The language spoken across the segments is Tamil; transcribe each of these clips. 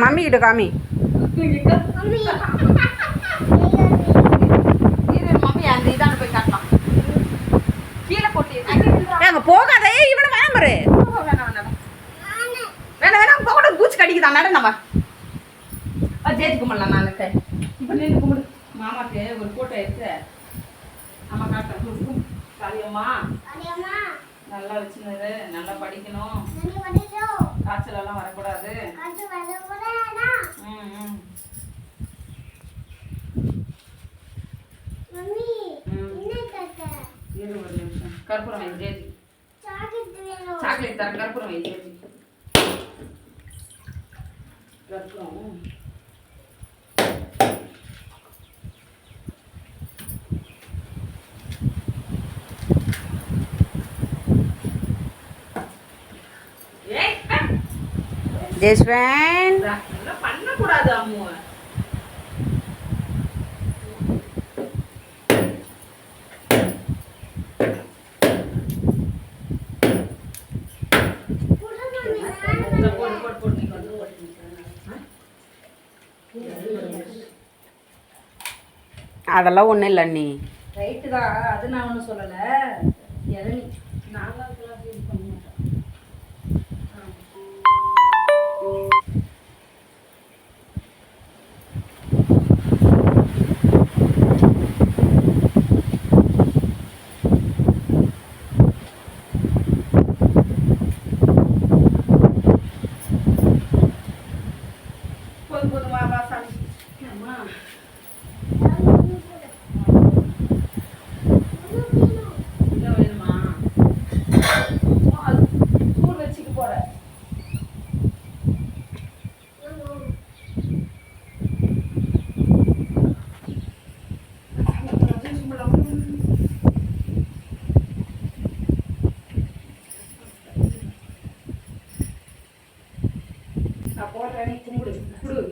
மம்மி கிட்ட காமி. மம்மி அந்த இதான போய் காட்டலாம். கீழே போட்டு அங்க போகாதே. இவனை வேமரு வேணாம் போக பூச்சி கடிக்குதான். நட நம்ம ஜெயிச்சு கும்பிடலாம். நானுக்கு இப்போ நின்று கும்பிடு. மாமாக்கு ஒரு போட்டோ எடுத்து அம்மா காட்டுறேன். காளியம்மா நல்லா வச்சுனது, நல்லா படிக்கணும், காய்ச்சல் எல்லாம் வரக்கூடாது. ஒரு நிமிஷம். கற்பூரம் வைத்து சாக்லேட் தர. கற்பூரம் வைத்து கற்பூரம் ஜெஸ்வன் பண்ணக்கூடாது. அம்மு அதெல்லாம் ஒன்றும் இல்லை நீ ரைட்டு தான். அது நான் ஒன்றும் சொல்லலை. இளநீ நாங்கள் இது பண்ண மாட்டோம்.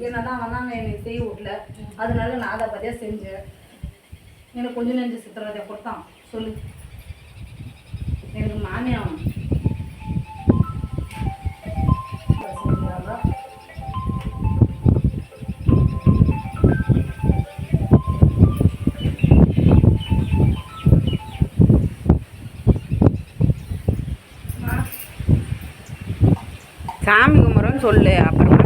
என்னதான் வந்தாங்க எனக்கு செய்ய விடல. அதனால நான் அதை பற்றியா செஞ்சேன். எனக்கு கொஞ்சம் நெஞ்சு சித்திரத்தை கொடுத்தான். சொல்லு, எனக்கு மாமியாம் சாமி கும்பிட்றோன்னு சொல்லு. அப்புறம்